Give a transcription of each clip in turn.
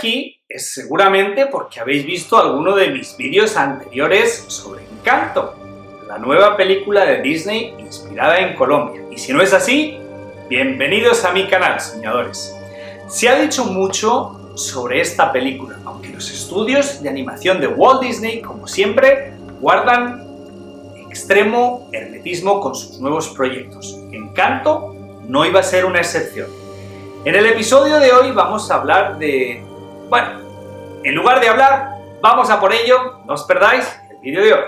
aquí es seguramente porque habéis visto alguno de mis vídeos anteriores sobre Encanto, la nueva película de Disney inspirada en Colombia. Y si no es así, bienvenidos a mi canal, soñadores. Se ha dicho mucho sobre esta película, aunque los estudios de animación de Walt Disney, como siempre, guardan extremo hermetismo con sus nuevos proyectos. Encanto no iba a ser una excepción. En el episodio de hoy vamos a hablar de... Bueno, en lugar de hablar, vamos a por ello, no os perdáis el vídeo de hoy.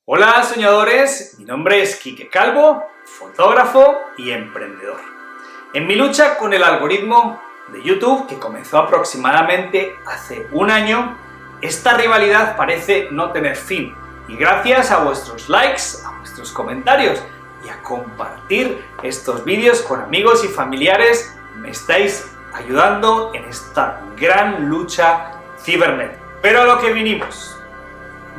Hola soñadores, mi nombre es Quique Calvo, fotógrafo y emprendedor. En mi lucha con el algoritmo de YouTube, que comenzó aproximadamente hace un año, esta rivalidad parece no tener fin. Y gracias a vuestros likes, a vuestros comentarios y a compartir estos vídeos con amigos y familiares, me estáis ayudando en esta gran lucha cibernética. Pero a lo que vinimos.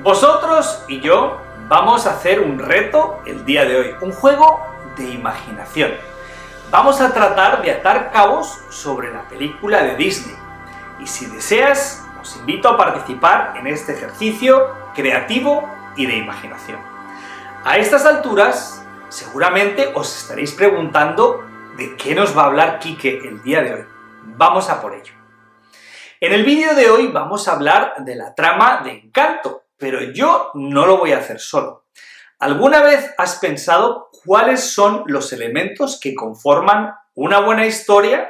Vosotros y yo vamos a hacer un reto el día de hoy, un juego de imaginación. Vamos a tratar de atar cabos sobre la película de Disney. Y si deseas, os invito a participar en este ejercicio creativo y de imaginación. A estas alturas, seguramente os estaréis preguntando de qué nos va a hablar Quique el día de hoy. Vamos a por ello. En el vídeo de hoy vamos a hablar de la trama de Encanto, pero yo no lo voy a hacer solo. ¿Alguna vez has pensado cuáles son los elementos que conforman una buena historia?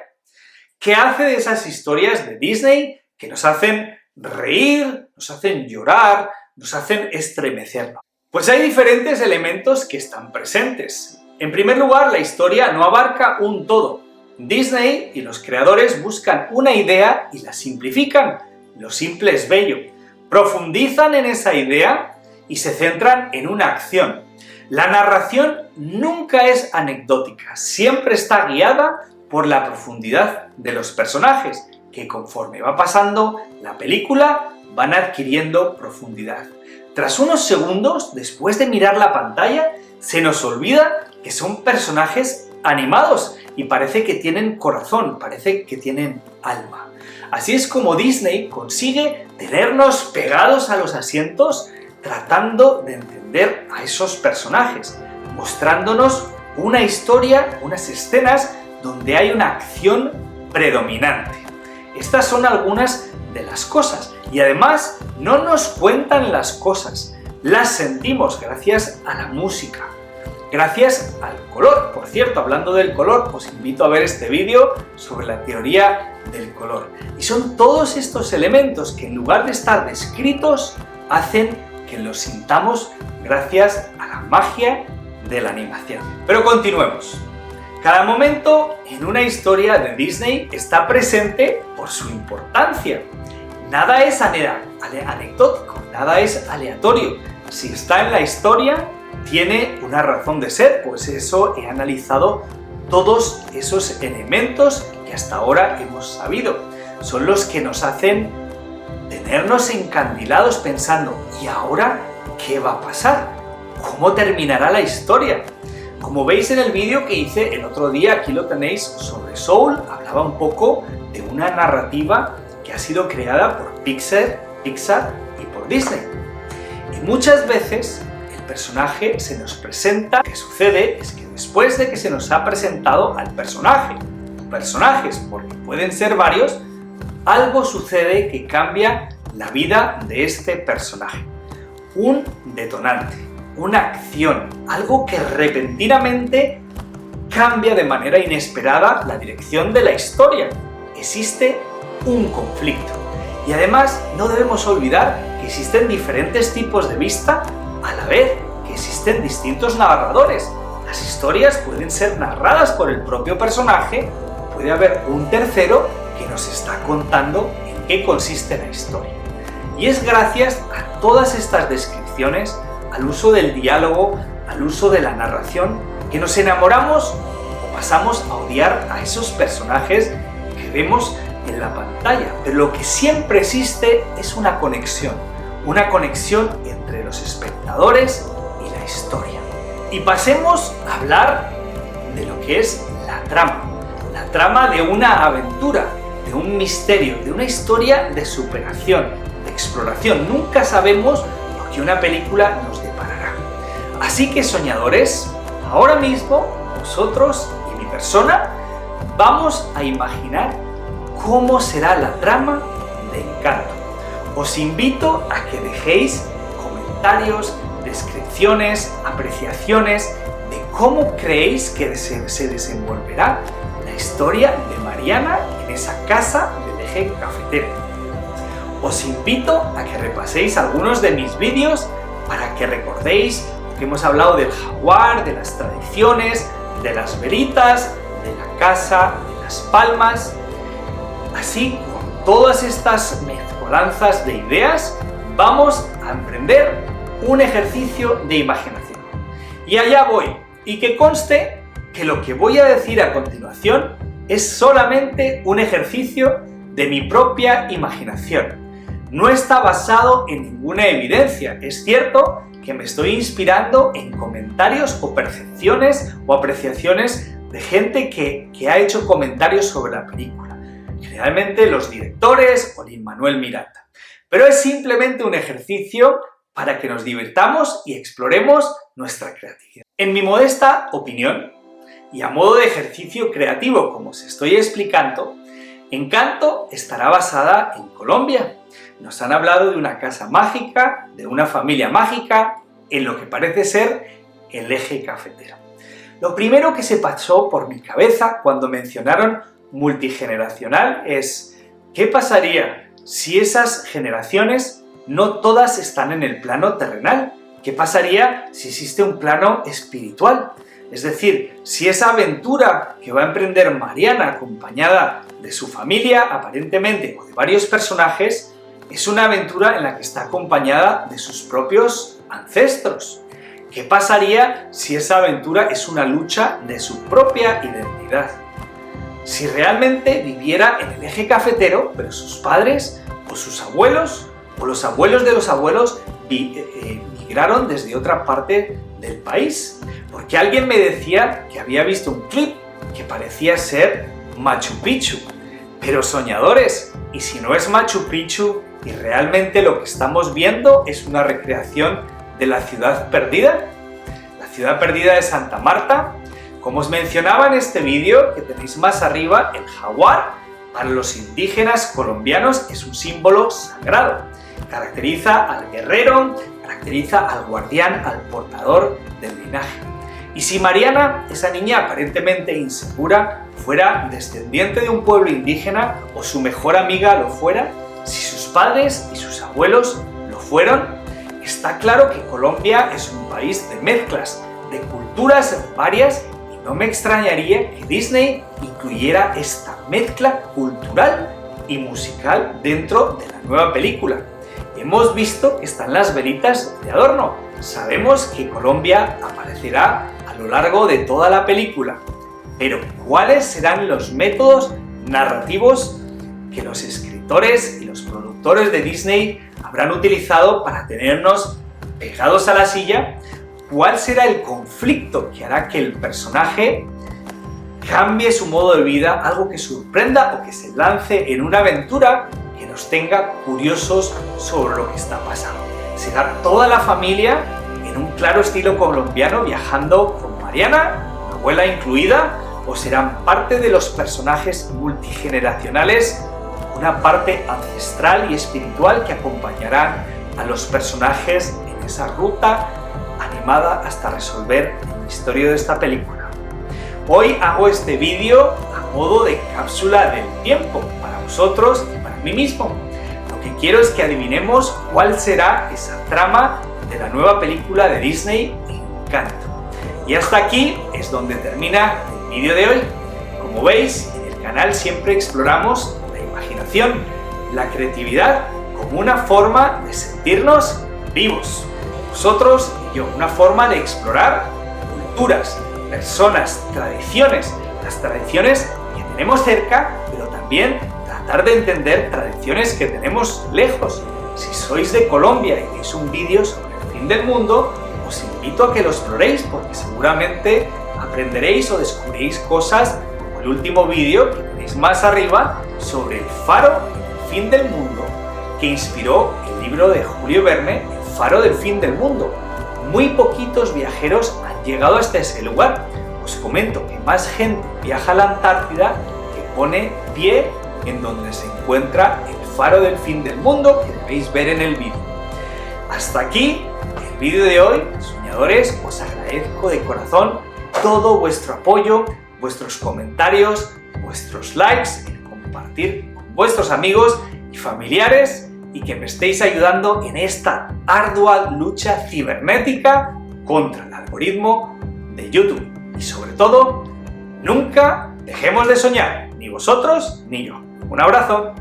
¿Qué hace de esas historias de Disney que nos hacen reír, nos hacen llorar, nos hacen estremecernos? Pues hay diferentes elementos que están presentes. En primer lugar, la historia no abarca un todo. Disney y los creadores buscan una idea y la simplifican. Lo simple es bello. Profundizan en esa idea y se centran en una acción. La narración nunca es anecdótica, siempre está guiada por la profundidad de los personajes, que conforme va pasando la película van adquiriendo profundidad. Tras unos segundos, después de mirar la pantalla, se nos olvida que son personajes animados y parece que tienen corazón, parece que tienen alma. Así es como Disney consigue tenernos pegados a los asientos tratando de entender a esos personajes, mostrándonos una historia, unas escenas donde hay una acción predominante. Estas son algunas de las cosas y además no nos cuentan las cosas, las sentimos gracias a la música, gracias al color. Por cierto, hablando del color, os invito a ver este vídeo sobre la teoría del color. Y son todos estos elementos que en lugar de estar descritos, hacen que los sintamos gracias a la magia de la animación. Pero continuemos. Cada momento en una historia de Disney está presente por su importancia. Nada es anecdótico, nada es aleatorio. Si está en la historia, tiene una razón de ser, pues eso he analizado todos esos elementos que hasta ahora hemos sabido. Son los que nos hacen tenernos encandilados pensando, ¿y ahora qué va a pasar? ¿Cómo terminará la historia? Como veis en el vídeo que hice el otro día, aquí lo tenéis, sobre Soul, hablaba un poco de una narrativa que ha sido creada por Pixar y por Disney. Y muchas veces el personaje se nos presenta, lo que sucede es que después de que se nos ha presentado al personaje, o personajes, porque pueden ser varios, algo sucede que cambia la vida de este personaje. Un detonante, una acción, algo que repentinamente cambia de manera inesperada la dirección de la historia. Existe un conflicto. Y además no debemos olvidar que existen diferentes tipos de vista a la vez que existen distintos narradores. Las historias pueden ser narradas por el propio personaje, puede haber un tercero que nos está contando en qué consiste la historia. Y es gracias a todas estas descripciones, al uso del diálogo, al uso de la narración, que nos enamoramos o pasamos a odiar a esos personajes que vemos en la pantalla. Pero lo que siempre existe es una conexión entre entre los espectadores y la historia. Y pasemos a hablar de lo que es la trama de una aventura, de un misterio, de una historia de superación, de exploración. Nunca sabemos lo que una película nos deparará. Así que, soñadores, ahora mismo vosotros y mi persona vamos a imaginar cómo será la trama de Encanto. Os invito a que dejéis comentarios, descripciones, apreciaciones de cómo creéis que se desenvolverá la historia de Mariana en esa casa del eje cafetero. Os invito a que repaséis algunos de mis vídeos para que recordéis que hemos hablado del jaguar, de las tradiciones, de las velitas, de la casa, de las palmas. Así, con todas estas mezcolanzas de ideas, vamos a emprender un ejercicio de imaginación. Y allá voy, y que conste que lo que voy a decir a continuación es solamente un ejercicio de mi propia imaginación. No está basado en ninguna evidencia. Es cierto que me estoy inspirando en comentarios o percepciones o apreciaciones de gente que ha hecho comentarios sobre la película. Generalmente los directores o Lin-Manuel Miranda. Pero es simplemente un ejercicio para que nos divirtamos y exploremos nuestra creatividad. En mi modesta opinión, y a modo de ejercicio creativo, como os estoy explicando, Encanto estará basada en Colombia. Nos han hablado de una casa mágica, de una familia mágica, en lo que parece ser el eje cafetero. Lo primero que se pasó por mi cabeza cuando mencionaron multigeneracional es: ¿qué pasaría si esas generaciones no todas están en el plano terrenal? ¿Qué pasaría si existe un plano espiritual? Es decir, si esa aventura que va a emprender Mariana acompañada de su familia, aparentemente, o de varios personajes, es una aventura en la que está acompañada de sus propios ancestros. ¿Qué pasaría si esa aventura es una lucha de su propia identidad? Si realmente viviera en el eje cafetero, pero sus padres o sus abuelos o los abuelos de los abuelos migraron desde otra parte del país. Porque alguien me decía que había visto un clip que parecía ser Machu Picchu. Pero, soñadores, ¿y si no es Machu Picchu y realmente lo que estamos viendo es una recreación de la ciudad perdida? La ciudad perdida de Santa Marta. Como os mencionaba en este vídeo que tenéis más arriba, el jaguar para los indígenas colombianos es un símbolo sagrado. Caracteriza al guerrero, caracteriza al guardián, al portador del linaje. Y si Mariana, esa niña aparentemente insegura, fuera descendiente de un pueblo indígena o su mejor amiga lo fuera, si sus padres y sus abuelos lo fueron, está claro que Colombia es un país de mezclas, de culturas varias, y no me extrañaría que Disney incluyera esta mezcla cultural y musical dentro de la nueva película. Hemos visto que están las velitas de adorno. Sabemos que Colombia aparecerá a lo largo de toda la película. Pero, ¿cuáles serán los métodos narrativos que los escritores y los productores de Disney habrán utilizado para tenernos pegados a la silla? ¿Cuál será el conflicto que hará que el personaje cambie su modo de vida, algo que sorprenda o que se lance en una aventura que nos tenga curiosos sobre lo que está pasando? ¿Será toda la familia en un claro estilo colombiano viajando con Mariana, la abuela incluida, o serán parte de los personajes multigeneracionales, una parte ancestral y espiritual que acompañarán a los personajes en esa ruta animada hasta resolver el misterio de esta película? Hoy hago este vídeo a modo de cápsula del tiempo para vosotros y para mí mismo. Lo que quiero es que adivinemos cuál será esa trama de la nueva película de Disney, Encanto. Y hasta aquí es donde termina el vídeo de hoy. Como veis, en el canal siempre exploramos la imaginación, la creatividad como una forma de sentirnos vivos. Vosotros y yo, una forma de explorar culturas, personas, tradiciones, las tradiciones que tenemos cerca, pero también tratar de entender tradiciones que tenemos lejos. Si sois de Colombia y veis un vídeo sobre el fin del mundo, os invito a que lo exploréis porque seguramente aprenderéis o descubriréis cosas como el último vídeo que tenéis más arriba sobre el faro del fin del mundo, que inspiró el libro de Julio Verne, El faro del fin del mundo. Muy poquitos viajeros han llegado hasta ese lugar. Os comento que más gente viaja a la Antártida que pone pie en donde se encuentra el faro del fin del mundo que debéis ver en el vídeo. Hasta aquí el vídeo de hoy, soñadores. Os agradezco de corazón todo vuestro apoyo, vuestros comentarios, vuestros likes, el compartir con vuestros amigos y familiares y que me estéis ayudando en esta ardua lucha cibernética contra el algoritmo de YouTube. Y sobre todo, nunca dejemos de soñar, ni vosotros ni yo. Un abrazo.